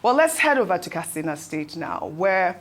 Well, let's head over to Katsina State now, where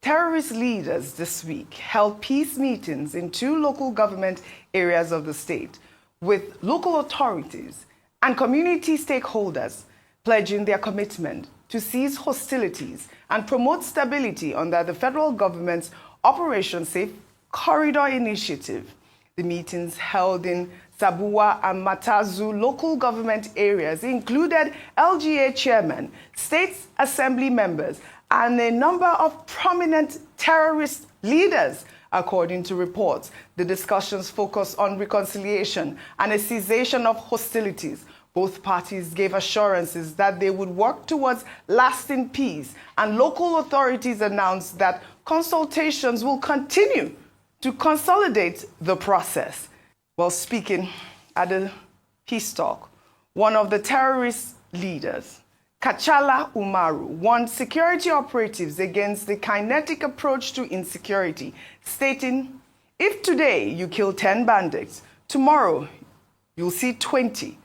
terrorist leaders this week held peace meetings in 2 local government areas of the state, with local authorities and community stakeholders pledging their commitment to cease hostilities and promote stability under the federal government's Operation Safe Corridor initiative. The meetings held in Sabuwa and Matazu local government areas included LGA chairmen, state assembly members, and a number of prominent terrorist leaders. According to reports, the discussions focused on reconciliation and a cessation of hostilities. Both parties gave assurances that they would work towards lasting peace, and local authorities announced that consultations will continue to consolidate the process. While speaking at the peace talk, one of the terrorist leaders, Kachala Umaru, warned security operatives against the kinetic approach to insecurity, stating, "If today you kill 10 bandits, tomorrow you'll see 20.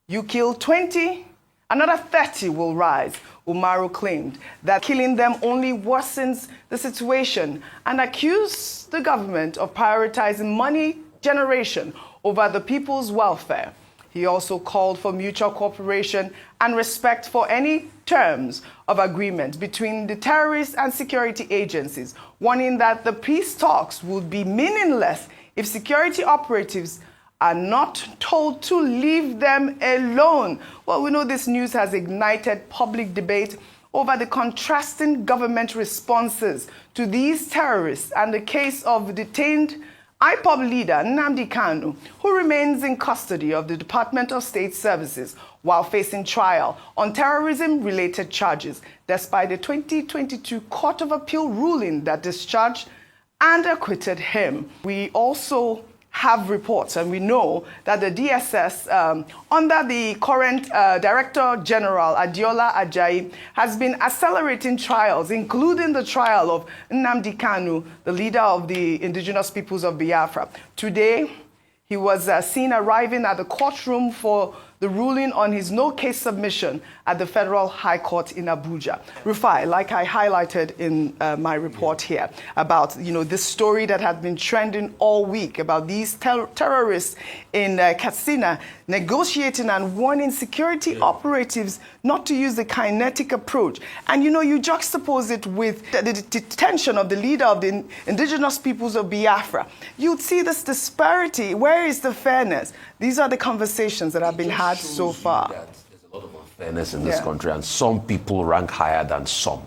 You kill 20, another 30 will rise." Umaru claimed that killing them only worsens the situation and accused the government of prioritizing money generation over the people's welfare. He also called for mutual cooperation and respect for any terms of agreement between the terrorists and security agencies, warning that the peace talks would be meaningless if security operatives are not told to leave them alone. Well, we know this news has ignited public debate over the contrasting government responses to these terrorists and the case of detained IPOB leader Nnamdi Kanu, who remains in custody of the Department of State Services while facing trial on terrorism-related charges, despite the 2022 Court of Appeal ruling that discharged and acquitted him. We also have reports, and we know that the DSS, under the current Director General Adiola Ajayi, has been accelerating trials, including the trial of Nnamdi Kanu, the leader of the indigenous peoples of Biafra. Today, he was seen arriving at the courtroom for the ruling on his no-case submission at the Federal High Court in Abuja. Rufai, like I highlighted in my report here about, this story that had been trending all week about these terrorists in Katsina negotiating and warning security operatives not to use the kinetic approach. And, you juxtapose it with the detention of the leader of the indigenous peoples of Biafra. You'd see this disparity. Where is the fairness? These are the conversations that have been had so far. There's a lot of unfairness in this country, and some people rank higher than some.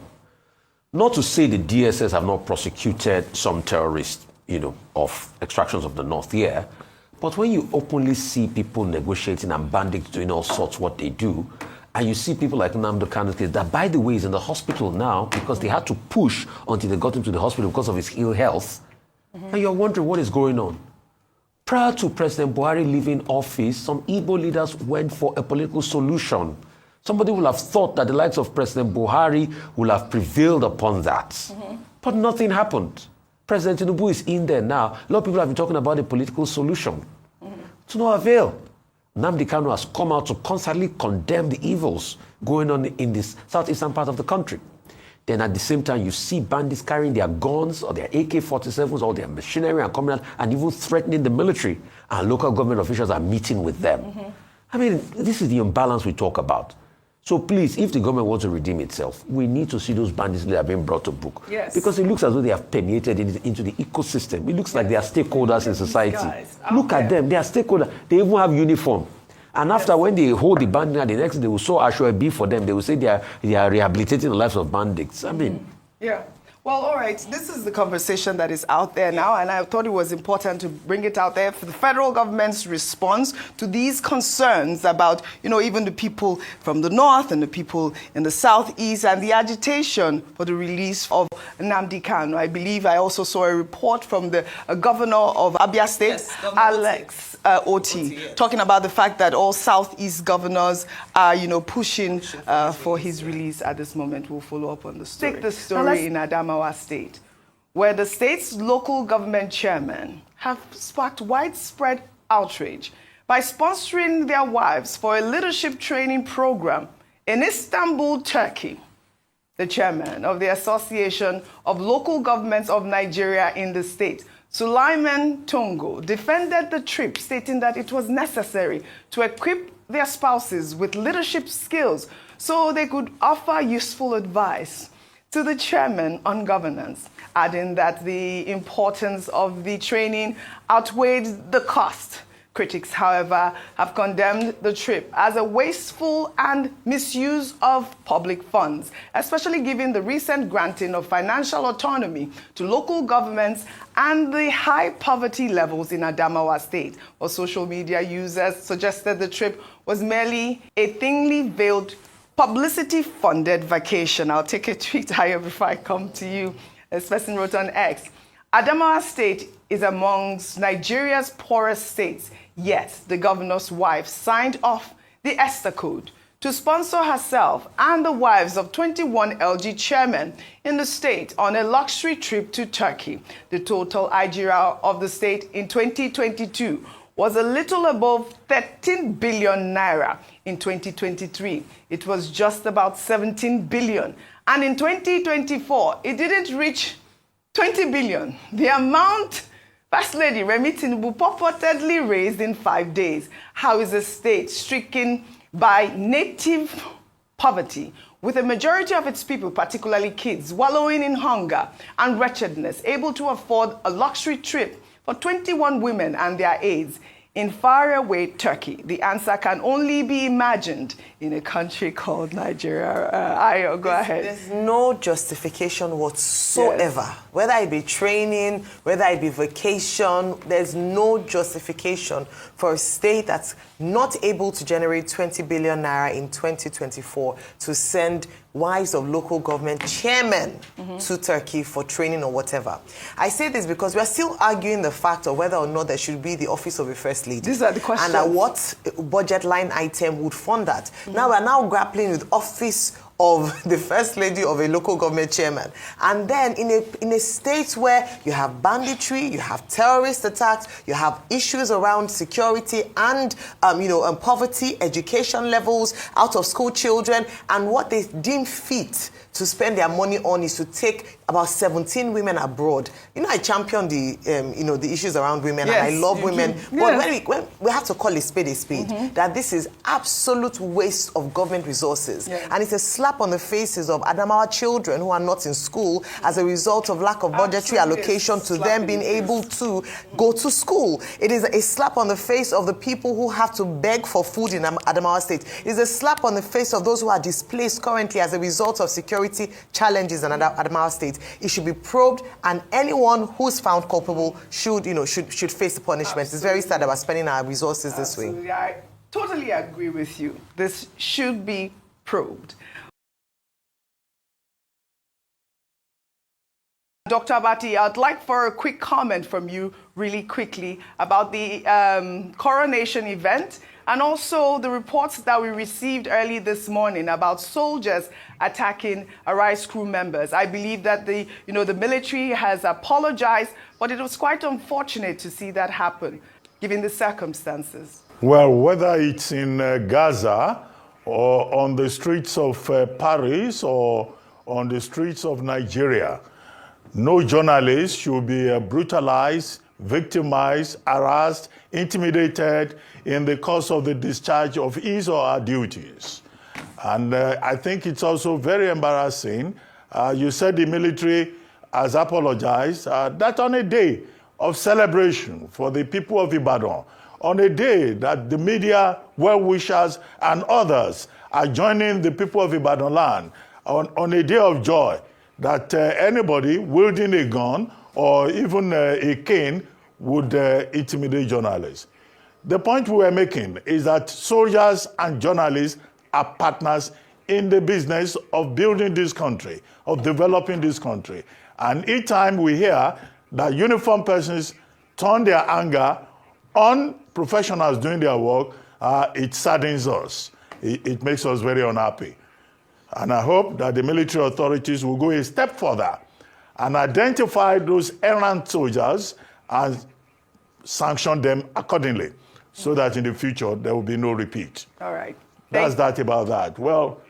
Not to say the DSS have not prosecuted some terrorists, of extractions of the North here, but when you openly see people negotiating and bandits doing all sorts what they do, and you see people like Nnamdi Kanu case that, by the way, is in the hospital now because they had to push until they got him to the hospital because of his ill health, and you're wondering what is going on. Prior to President Buhari leaving office, some Igbo leaders went for a political solution. Somebody would have thought that the likes of President Buhari would have prevailed upon that. But nothing happened. President Tinubu is in there now. A lot of people have been talking about a political solution. To no avail. Nnamdi Kanu has come out to constantly condemn the evils going on in this southeastern part of the country. Then at the same time, you see bandits carrying their guns or their AK-47s or their machinery and coming out and even threatening the military. And local government officials are meeting with them. I mean, this is the imbalance we talk about. So please, if the government wants to redeem itself, we need to see those bandits that are being brought to book. Yes. Because it looks as though they have permeated into the ecosystem. It looks like they are stakeholders in society. Look at them. They are stakeholders. They even have uniform. And after, when they hold the bandit, the next day they will show Ashwa for them. They will say they are rehabilitating the lives of bandits. I mean. Yeah. Well, all right. This is the conversation that is out there now, and I thought it was important to bring it out there for the federal government's response to these concerns about, even the people from the north and the people in the southeast and the agitation for the release of Nnamdi Kanu. I believe I also saw a report from the governor of Abia State, Alex Oti, talking about the fact that all southeast governors are, pushing for his release at this moment. We'll follow up on the story. Take the story in Adamawa State, where the state's local government chairmen have sparked widespread outrage by sponsoring their wives for a leadership training program In Istanbul, Turkey, the chairman of the Association of Local Governments of Nigeria in the state, Sulaiman Tongo, defended the trip, stating that it was necessary to equip their spouses with leadership skills so they could offer useful advice to the chairman on governance, adding that the importance of the training outweighed the cost. Critics, however, have condemned the trip as a wasteful and misuse of public funds, especially given the recent granting of financial autonomy to local governments and the high poverty levels in Adamawa state. While social media users suggested the trip was merely a thinly veiled publicity-funded vacation. I'll take a tweet higher before I come to you. This person wrote on X, Adamawa state is amongst Nigeria's poorest states, yet the governor's wife signed off the Esther Code to sponsor herself and the wives of 21 LG chairmen in the state on a luxury trip to Turkey. The total IGR of the state in 2022 was a little above 13 billion naira. In 2023, it was just about 17 billion. And in 2024, it didn't reach 20 billion. The amount First Lady Remi Tinubu purportedly raised in 5 days. How is a state stricken by native poverty, with a majority of its people, particularly kids, wallowing in hunger and wretchedness, able to afford a luxury trip for 21 women and their aides in faraway Turkey? The answer can only be imagined in a country called Nigeria. Ayo, go ahead. There's no justification whatsoever. Yes. Whether it be training, whether it be vacation, there's no justification for a state that's not able to generate 20 billion naira in 2024 to send wives of local government chairmen to Turkey for training or whatever. I say this because we are still arguing the fact of whether or not there should be the office of a first lady. These are the questions. And what budget line item would fund that. Now we're grappling with office of the first lady of a local government chairman. And then in a state where you have banditry, you have terrorist attacks, you have issues around security and poverty, education levels, out of school children, and what they deem fit to spend their money on is to take about 17 women abroad. I champion the issues around women, yes, and I love women. Yes. But when we have to call a spade, that this is absolute waste of government resources. Yes. And it's a slap on the faces of Adamawa children who are not in school as a result of lack of budgetary allocation to them being able to go to school. It is a slap on the face of the people who have to beg for food in Adamawa State. It is a slap on the face of those who are displaced currently as a result of security challenges in Adamawa State. It should be probed, and anyone who's found culpable should face the punishment. Absolutely. It's very sad that we're spending our resources this way. I totally agree with you. This should be probed. Dr. Abati, I'd like for a quick comment from you really quickly about the coronation event and also the reports that we received early this morning about soldiers attacking Arise crew members. I believe that the military has apologized, but it was quite unfortunate to see that happen, given the circumstances. Well, whether it's in Gaza or on the streets of Paris or on the streets of Nigeria, no journalist should be brutalized, victimized, harassed, intimidated in the course of the discharge of his or her duties. And I think it's also very embarrassing. You said the military has apologized, that on a day of celebration for the people of Ibadan, on a day that the media, well-wishers, and others are joining the people of Ibadan land, on a day of joy, that anybody wielding a gun or even a cane would intimidate journalists. The point we were making is that soldiers and journalists are partners in the business of building this country, of developing this country. And each time we hear that uniformed persons turn their anger on professionals doing their work, it saddens us. It makes us very unhappy. And I hope that the military authorities will go a step further and identify those errant soldiers and sanction them accordingly so that in the future there will be no repeat. All right. That's that about that. Well,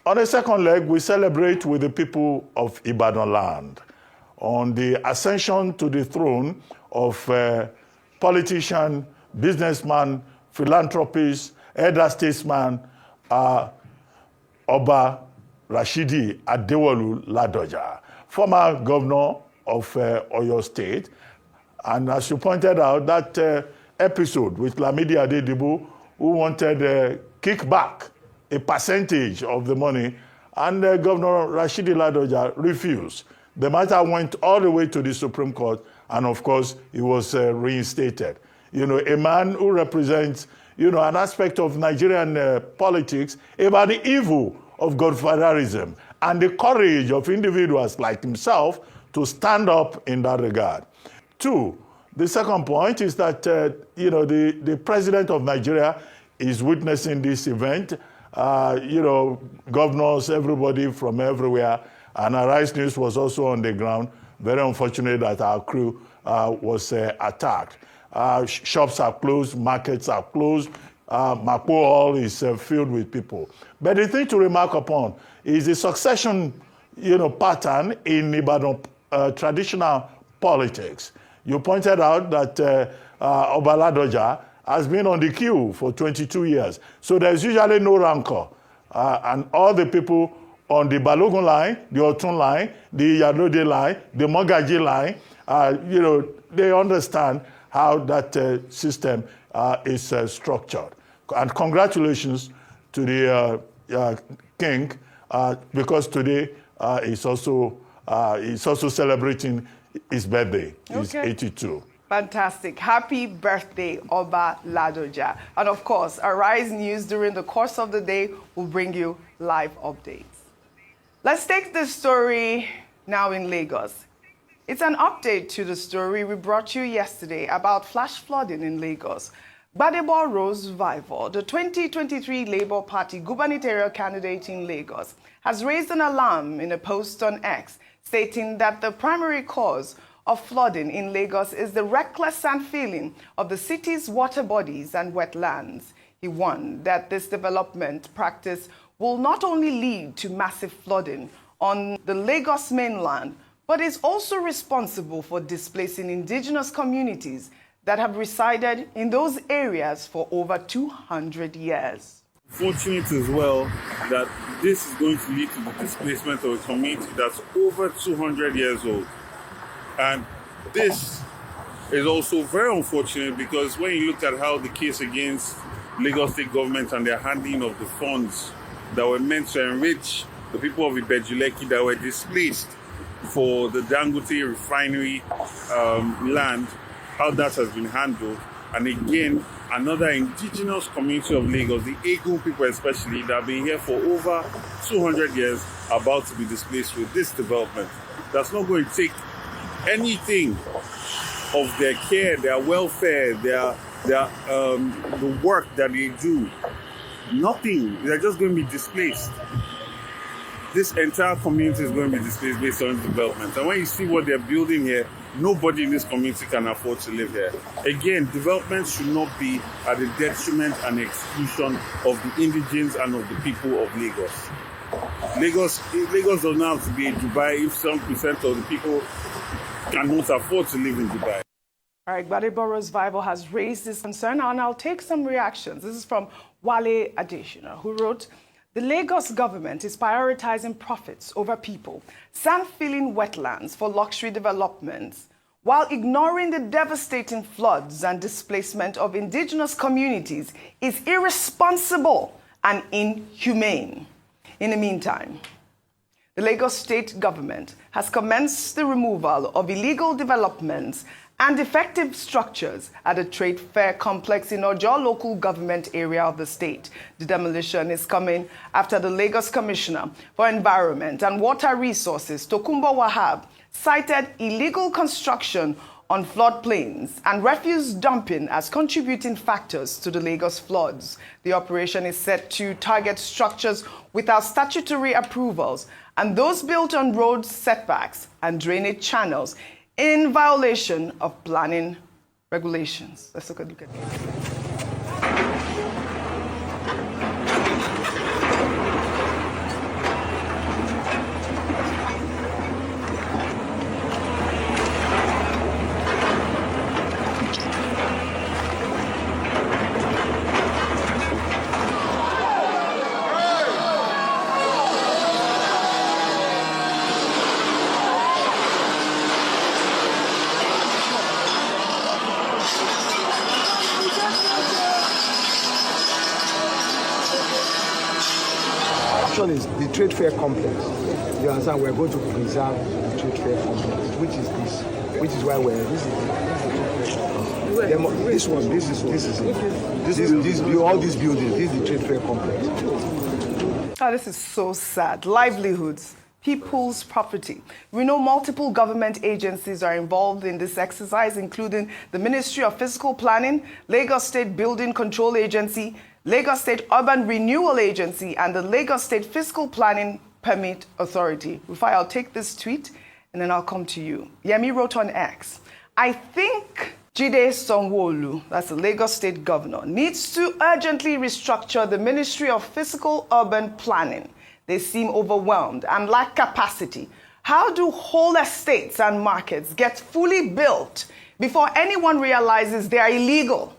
On the second leg, we celebrate with the people of Ibadan land on the ascension to the throne of politician, businessman, philanthropist, elder statesman, Oba Rashidi Adewolu Ladoja, former governor of Oyo State. And as you pointed out, that episode with Lamidi Adedibu, who wanted kickback, a percentage of the money, and Governor Rashidi Ladoja refused. The matter went all the way to the Supreme Court, and of course, he was reinstated. You know, a man who represents, you know, an aspect of Nigerian politics about the evil of godfatherism and the courage of individuals like himself to stand up in that regard. Two, the second point is that, you know, the president of Nigeria is witnessing this event. You know, governors, everybody from everywhere, and Arise News was also on the ground. Very unfortunate that our crew was attacked. Shops are closed, markets are closed, Mapo Hall is filled with people. But the thing to remark upon is the succession, you know, pattern in Ibadan traditional politics. You pointed out that Oba Ladoja has been on the queue for 22 years. So there's usually no rancor. And all the people on the Balogun line, the Otun line, the Yalode line, the Mogaji line, you know, they understand how that system is structured. And congratulations to the king, because today he's also celebrating his birthday. He's 82. Fantastic. Happy birthday, Oba Ladoja. And of course, Arise News during the course of the day will bring you live updates. Let's take this story now in Lagos. It's an update to the story we brought you yesterday about flash flooding in Lagos. Gbadebo Rose Vival, the 2023 Labour Party gubernatorial candidate in Lagos, has raised an alarm in a post on X, stating that the primary cause of flooding in Lagos is the reckless sand filling of the city's water bodies and wetlands. He warned that this development practice will not only lead to massive flooding on the Lagos mainland, but is also responsible for displacing indigenous communities that have resided in those areas for over 200 years. Fortunate as well that this is going to lead to the displacement of a community that's over 200 years old. And this is also very unfortunate because when you look at how the case against Lagos State government and their handling of the funds that were meant to enrich the people of Ibejuleki that were displaced for the Dangote refinery land, how that has been handled. And again, another indigenous community of Lagos, the Egun people especially, that have been here for over 200 years, about to be displaced with this development. That's not going to take anything of their care, their welfare, the work that they do. Nothing. They're just going to be displaced. This entire community is going to be displaced based on development. And when you see what they're building here, nobody in this community can afford to live here. Again, development should not be at the detriment and exclusion of the indigents and of the people of Lagos. Lagos does not have to be in Dubai if some percent of the people cannot afford to live in Dubai. All right, Gbadebo Vival has raised this concern, and I'll take some reactions. This is from Wale Adeshina, who wrote, "The Lagos government is prioritizing profits over people, sand-filling wetlands for luxury developments, while ignoring the devastating floods and displacement of indigenous communities is irresponsible and inhumane." In the meantime, the Lagos state government has commenced the removal of illegal developments and defective structures at a trade fair complex in Ojo local government area of the state. The demolition is coming after the Lagos Commissioner for Environment and Water Resources, Tokunbo Wahab, cited illegal construction on floodplains and refuse dumping as contributing factors to the Lagos floods. The operation is set to target structures without statutory approvals and those built on road setbacks and drainage channels in violation of planning regulations. Let's look at it. the trade fair complex. You understand? We're going to preserve the trade fair complex, which is this, which is why this is all these buildings. This is the trade fair complex. Oh, this is so sad. Livelihoods, people's property. We know multiple government agencies are involved in this exercise, including the Ministry of Physical Planning, Lagos State Building Control Agency, Lagos State Urban Renewal Agency, and the Lagos State Fiscal Planning Permit Authority. Rufai, I'll take this tweet and then I'll come to you. Yemi wrote on X, I think Jide Sanwo-Olu, that's the Lagos State Governor, needs to urgently restructure the Ministry of Physical Urban Planning. They seem overwhelmed and lack capacity. How do whole estates and markets get fully built before anyone realizes they are illegal?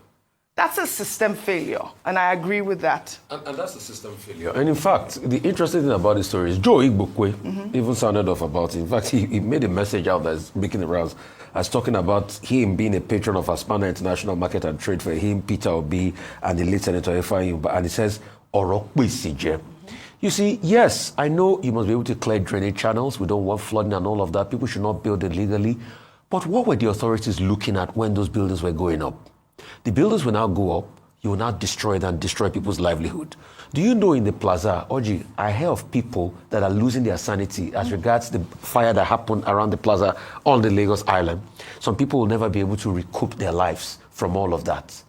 That's a system failure, and I agree with that. And that's a system failure. And in fact, the interesting thing about this story is Joe Igbokwe even sounded off about it. In fact, he made a message out that's making the rounds as talking about him being a patron of Aspana International Market and Trade Fair, him, Peter Obi, and the late Senator Rufai, and he says, Ojyokpe Querry. You see, yes, I know you must be able to clear drainage channels. We don't want flooding and all of that. People should not build illegally. But what were the authorities looking at when those buildings were going up? The buildings will now go up. You will now destroy them and destroy people's livelihood. Do you know in the plaza, Oji, I hear of people that are losing their sanity as regards the fire that happened around the plaza on the Lagos Island. Some people will never be able to recoup their lives from all of that.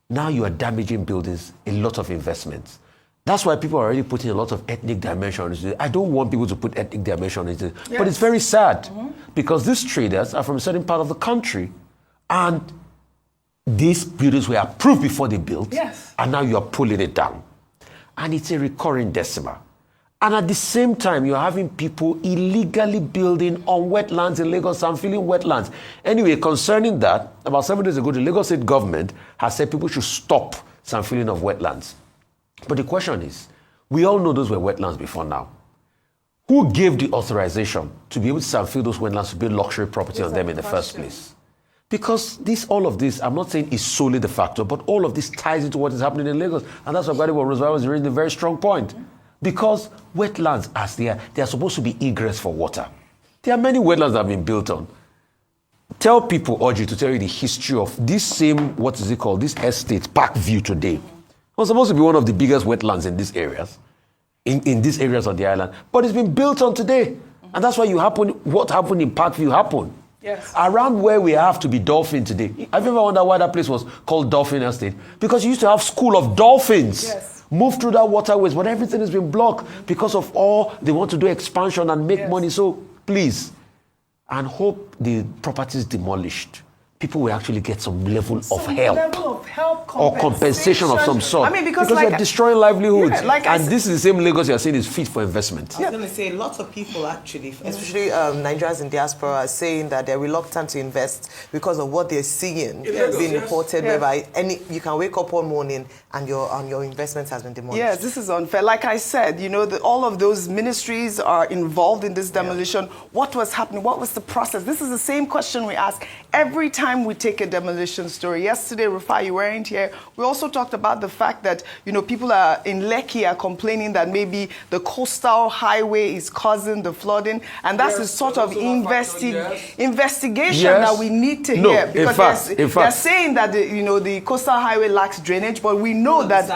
Now you are damaging buildings, a lot of investments. That's why people are already putting a lot of ethnic dimension into it. I don't want people to put ethnic dimension into it. Yes. But it's very sad because these traders are from a certain part of the country and these buildings were approved before they built, and now you are pulling it down. And it's a recurring decimal. And at the same time, you're having people illegally building on wetlands in Lagos and filling wetlands. Anyway, concerning that, about 7 days ago, the Lagos State government has said people should stop some filling of wetlands. But the question is, we all know those were wetlands before now. Who gave the authorization to be able to fill those wetlands to build luxury property on them in the first place? Because all of this, I'm not saying is solely the factor, but all of this ties into what is happening in Lagos. And that's why Gbadebo Rufai was raising a very strong point. Because wetlands, as they are supposed to be egress for water. There are many wetlands that have been built on. Tell people, Oji, to tell you the history of this same, this estate, Park View today. It was supposed to be one of the biggest wetlands in these areas, in these areas of the island. But it's been built on today. And that's why what happened in Park View happened. Yes. Around where we have to be dolphin today. Have you ever wondered why that place was called Dolphin Estate? Because you used to have school of dolphins. Yes. Move through that waterways, but everything has been blocked because of all they want to do expansion and make money. So please, and hope the property is demolished. People will actually get some level of help. Or compensation of some sort. I mean, because they're destroying livelihoods. Yeah, this is the same Lagos you're saying is fit for investment. I was going to say, lots of people actually, especially Nigerians in diaspora, are saying that they're reluctant to invest because of what they're seeing being reported. Whereby you can wake up one morning and your investment has been demolished. Yes, this is unfair. Like I said, all of those ministries are involved in this demolition. What was happening? What was the process? This is the same question we ask every time we take a demolition story. Yesterday, Rufai, you weren't here. We also talked about the fact that, people are in Lekki are complaining that maybe the coastal highway is causing the flooding. And that's the sort of investigation that we need to hear. Because they're saying that, the coastal highway lacks drainage, but we know that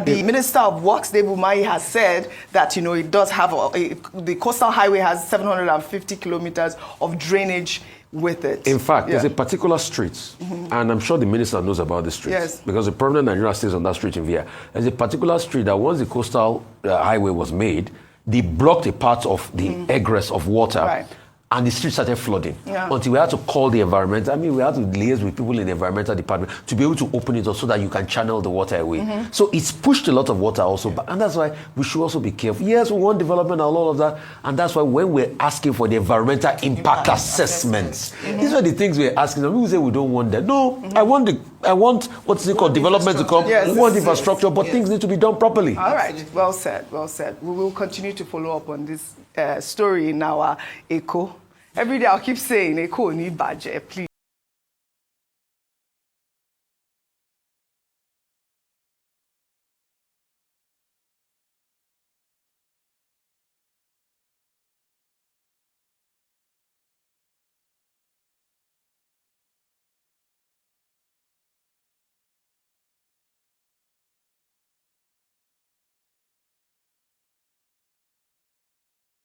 the Minister of Works, Dave Umahi, has said that, it does have the coastal highway has 750 kilometers of drainage with it. In fact, there's a particular street, and I'm sure the minister knows about the street, because the permanent Nigeria stays on that street in Via. There's a particular street that once the coastal highway was made, they blocked a part of the egress of water, and the street started flooding. Until we had to call the environment. I mean, we had to liaise with people in the environmental department to be able to open it up so that you can channel the water away. So it's pushed a lot of water also, and that's why we should also be careful. Yes, we want development and all of that, and that's why when we're asking for the environmental impact assessments, these are the things we're asking. Some people say we don't want that. No, I want what's it called, development to come. We want infrastructure, but things need to be done properly. All right, well said, well said. We will continue to follow up on this story in our echo. Every day I'll keep saying, echo ni budget, please.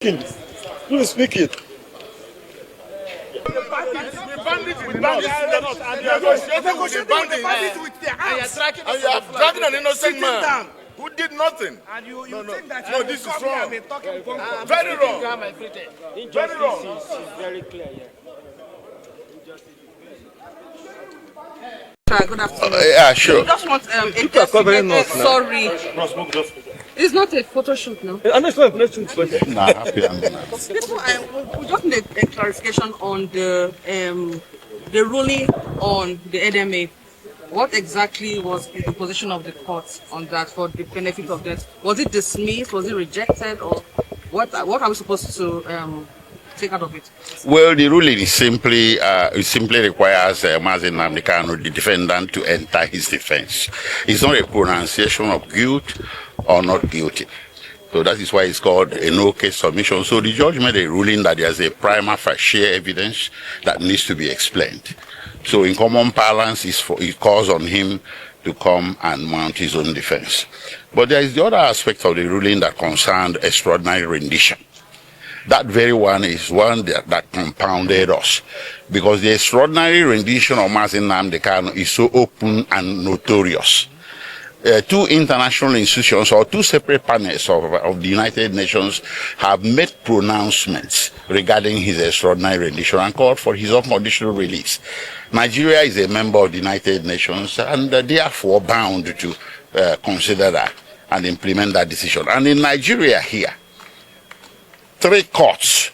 speaking? Who is speaking? And you are dragging an innocent man who did nothing. And you No, think that no, this is wrong. Very wrong. Very wrong. Very clear, yeah. Good afternoon. Yeah, sure. We just want sorry. It's not a photo shoot now. I'm not sure if let's shoot. Nah, happy and We just need a clarification on the ruling on the NMA. What exactly was the position of the court on that for the benefit of that? Was it dismissed? Was it rejected? Or what are we supposed to take out of it? Well, the ruling is simply requires Nnamdi Nnamdi Kanu, the defendant, to enter his defense. It's not a pronunciation of guilt or not guilty. So that is why it's called a no-case submission. So the judge made a ruling that there's a prima facie evidence that needs to be explained. So in common parlance, it calls on him to come and mount his own defense. But there is the other aspect of the ruling that concerned extraordinary rendition. That very one is one that compounded us, because the extraordinary rendition of Nnamdi Kanu is so open and notorious. Two international institutions or two separate panels of the United Nations have made pronouncements regarding his extraordinary rendition and called for his unconditional release. Nigeria is a member of the United Nations and therefore bound to consider that and implement that decision. And in Nigeria here, 3 courts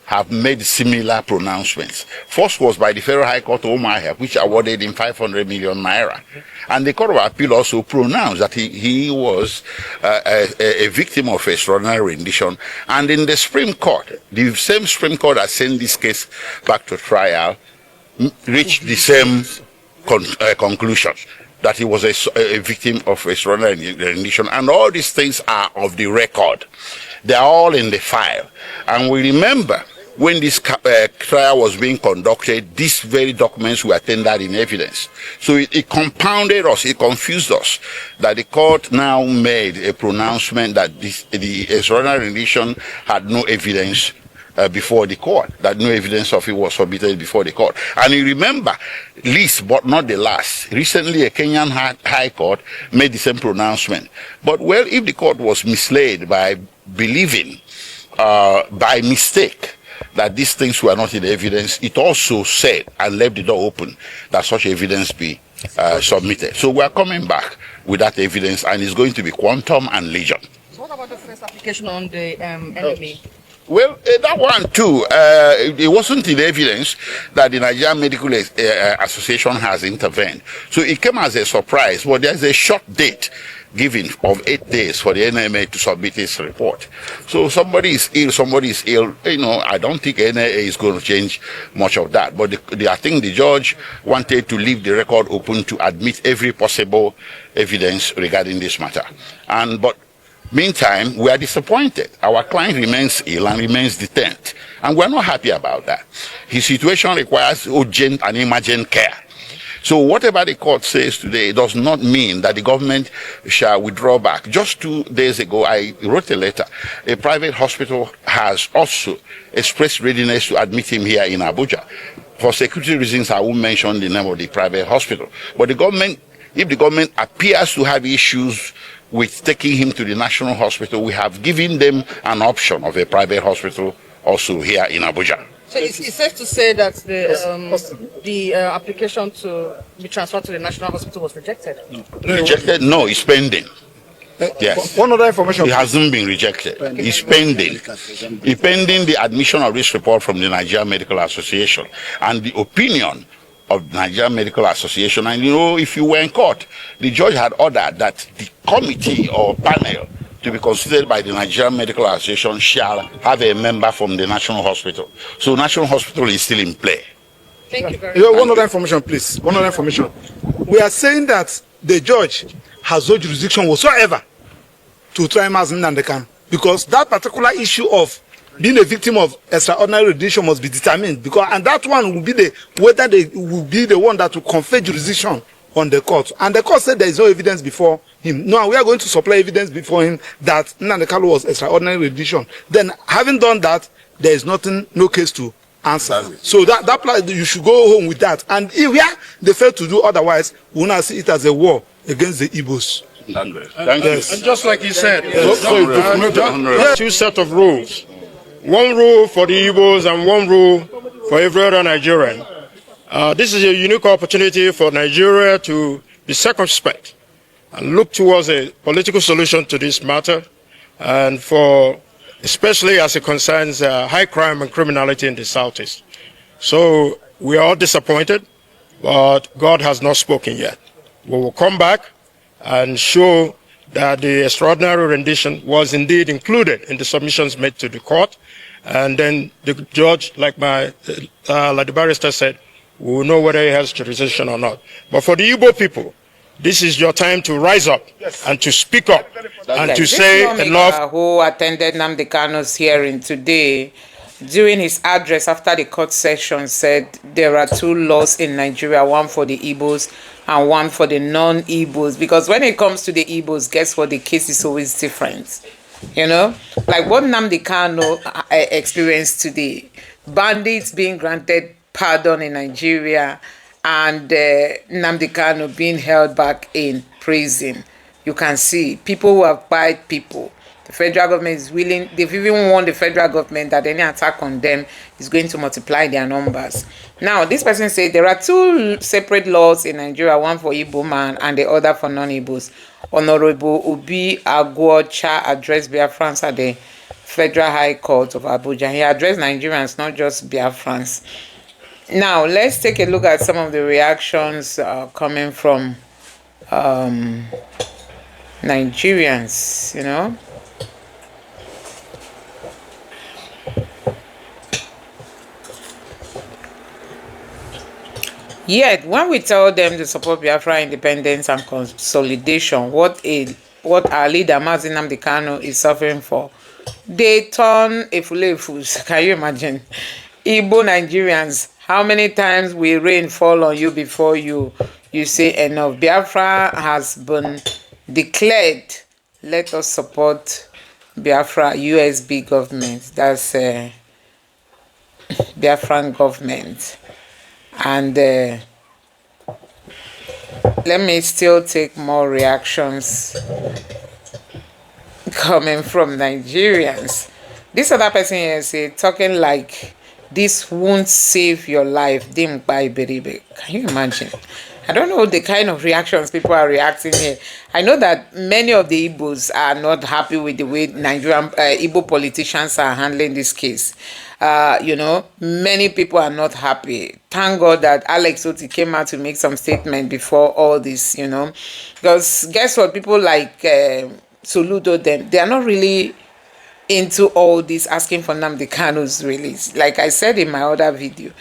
have made similar pronouncements. First was by the Federal High Court of Omahia, which awarded him 500 million naira. And the Court of Appeal also pronounced that he was a victim of extraordinary rendition. And in the Supreme Court, the same Supreme Court that sent this case back to trial, reached the same conclusion, that he was a victim of extraordinary rendition. And all these things are of the record. They are all in the file. And we remember when this trial was being conducted, these very documents were tendered in evidence. So it compounded us, it confused us, that the court now made a pronouncement that the extraordinary rendition had no evidence before the court, that no evidence of it was submitted before the court. And you remember, least but not the last, recently a Kenyan High Court made the same pronouncement. But well, if the court was misled by believing by mistake that these things were not in evidence, it also said and left the door open that such evidence be submitted. So we are coming back with that evidence, and it's going to be quantum and legion. So what about the first application on the NMA? Well, that one too, it wasn't in evidence that the Nigerian Medical Association has intervened. So it came as a surprise. Well, there's a short date given of 8 days for the NMA to submit its report. So somebody is ill, you know, I don't think NMA is going to change much of that. But I think the judge wanted to leave the record open to admit every possible evidence regarding this matter. But meantime, we are disappointed. Our client remains ill and remains detained. And we're not happy about that. His situation requires urgent and emergent care. So whatever the court says today does not mean that the government shall withdraw back. Just 2 days ago, I wrote a letter. A private hospital has also expressed readiness to admit him here in Abuja. For security reasons, I won't mention the name of the private hospital. But the government, if the government appears to have issues with taking him to the national hospital, we have given them an option of a private hospital also here in Abuja. So it's safe to say that the application to be transferred to the national hospital was rejected? Rejected? No, it's pending. Yes. One other information. It hasn't been rejected. It's pending. It's pending the admission of this report from the Nigerian Medical Association and the opinion of the Nigerian Medical Association. And you know, if you were in court, the judge had ordered that the committee or panel to be considered by the Nigerian Medical Association shall have a member from the National Hospital. So National Hospital is still in play. Thank you very much. One other information, please. One other information. We are saying that the judge has no jurisdiction whatsoever to try Nnamdi Kanu, because that particular issue of being a victim of extraordinary rendition must be determined, and that one will be whether they will be the one that will confer jurisdiction on the court. And the court said there is no evidence before him. No, we are going to supply evidence before him that Nnamdi Kanu was extraordinary rendition. Then, having done that, there is nothing, no case to answer. So that you should go home with that. And if they fail to do otherwise, we will not see it as a war against the Igbos. Thank you. And just like he said, two sets of rules. One rule for the Igbos and one rule for every other Nigerian. This is a unique opportunity for Nigeria to be circumspect and look towards a political solution to this matter, and for, especially as it concerns high crime and criminality in the Southeast. So we are all disappointed, but God has not spoken yet. We will come back and show that the extraordinary rendition was indeed included in the submissions made to the court. And then the judge, like the barrister said, we will know whether he has jurisdiction or not. But for the Igbo people, this is your time to rise up and to speak up and to say enough. Who attended Nnamdi Kanu's hearing today, during his address after the court session, said there are two laws in Nigeria, one for the Igbos and one for the non-Igbos. Because when it comes to the Igbos, guess what? The case is always different. You know, like what Nnamdi Kanu experienced today, bandits being granted pardon in Nigeria and Nnamdi Kanu being held back in prison. You can see people who have bite people. The federal government is willing, they've even warned the federal government that any attack on them is going to multiply their numbers. Now, this person said there are two separate laws in Nigeria, one for Igbo man and the other for non-Igbos. Honorable Obi Agwocha addressed Biafrans at the Federal High Court of Abuja. He addressed Nigerians, not just Biafrans. Now, let's take a look at some of the reactions coming from Nigerians, you know. Yet, when we tell them to support Biafra independence and consolidation, what our leader, Nnamdi Kanu, is suffering for, they turn efulefus. Can you imagine? Igbo Nigerians, how many times will rain fall on you before you say enough? Biafra has been declared. Let us support Biafra USB government. That's Biafran government. And let me still take more reactions coming from Nigerians. This other person here is talking like this won't save your life. Can you imagine? I don't know the kind of reactions people are reacting here. I know that many of the Igbos are not happy with the way Nigerian Igbo politicians are handling this case. You know, many people are not happy. Thank God that Alex Oti came out to make some statement before all this, you know. Because guess what? People like Soludo, they are not really into all this asking for Nnamdi Kanu's release. Like I said in my other video,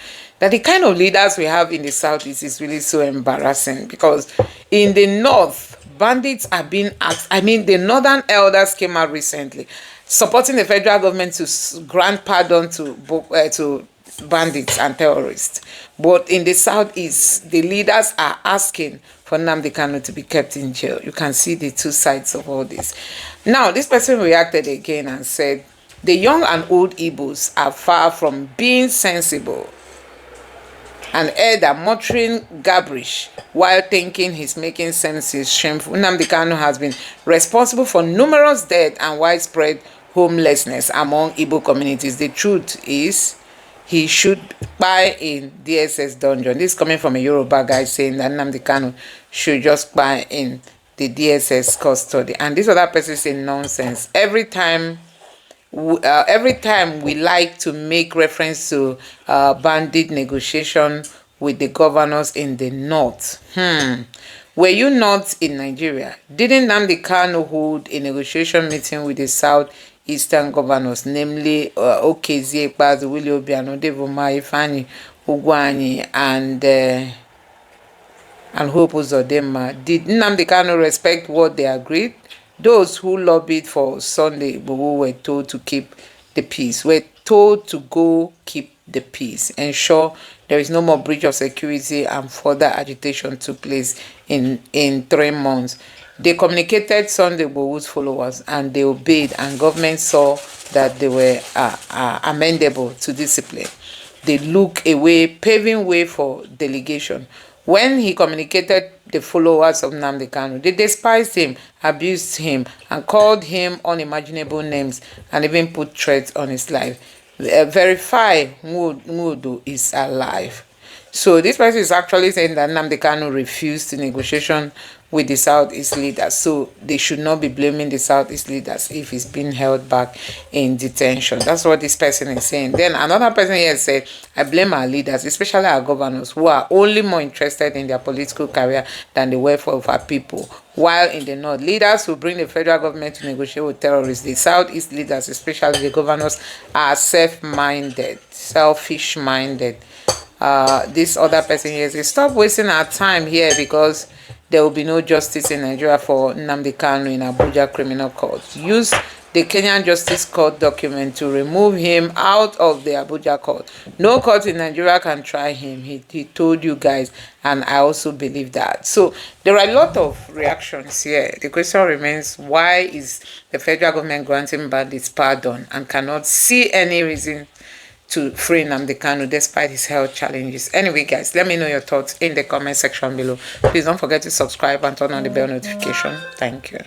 that the kind of leaders we have in the Southeast is really so embarrassing, because in the North, bandits are being asked. I mean, the Northern elders came out recently supporting the federal government to grant pardon to bandits and terrorists. But in the Southeast, the leaders are asking for Nnamdi Kanu to be kept in jail. You can see the two sides of all this. Now, this person reacted again and said, the young and old Igbos are far from being sensible, and elder muttering gibberish while thinking he's making sense is shameful. Nnamdi Kanu has been responsible for numerous deaths and widespread homelessness among Igbo communities. The truth is, he should buy in DSS dungeon. This is coming from a Yoruba guy saying that Nnamdi Kanu should just buy in the DSS custody. And this other person is saying nonsense. Every time we like to make reference to bandit negotiation with the governors in the North. Were you not in Nigeria? Didn't Nnamdi Kanu hold a negotiation meeting with the Southeastern governors, namely Okezie Ikpeazu, Willie Obiano, Devuma Ifeanyi Ugwuanyi, and Hope Uzodinma? Did Nnamdi Kanu respect what they agreed? Those who lobbied for Sunday Igboho were told to keep the peace, were told to go keep the peace, ensure there is no more breach of security, and further agitation took place in 3 months. They communicated Sunday Igboho's followers and they obeyed, and government saw that they were amendable to discipline. They look away, paving way for delegation. When he communicated the followers of Nnamdi Kanu, they despised him, abused him, and called him unimaginable names, and even put threats on his life. Verify Nwodo is alive. So this person is actually saying that Nnamdi Kanu refused negotiation with the Southeast leaders. So they should not be blaming the Southeast leaders if he's being held back in detention. That's what this person is saying. Then another person here said, I blame our leaders, especially our governors, who are only more interested in their political career than the welfare of our people. While in the north, leaders who bring the federal government to negotiate with terrorists, the Southeast leaders, especially the governors, are self-minded, selfish-minded. This other person here says, stop wasting our time here because there will be no justice in Nigeria for Nnamdi Kanu in Abuja Criminal Court. Use the Kenyan Justice Court document to remove him out of the Abuja court. No court in Nigeria can try him. He told you guys, and I also believe that. So there are a lot of reactions here. The question remains, why is the federal government granting bandits pardon and cannot see any reason to free Nnamdi Kanu despite his health challenges? Anyway, guys, let me know your thoughts in the comment section below. Please don't forget to subscribe and turn on the bell notification. Thank you.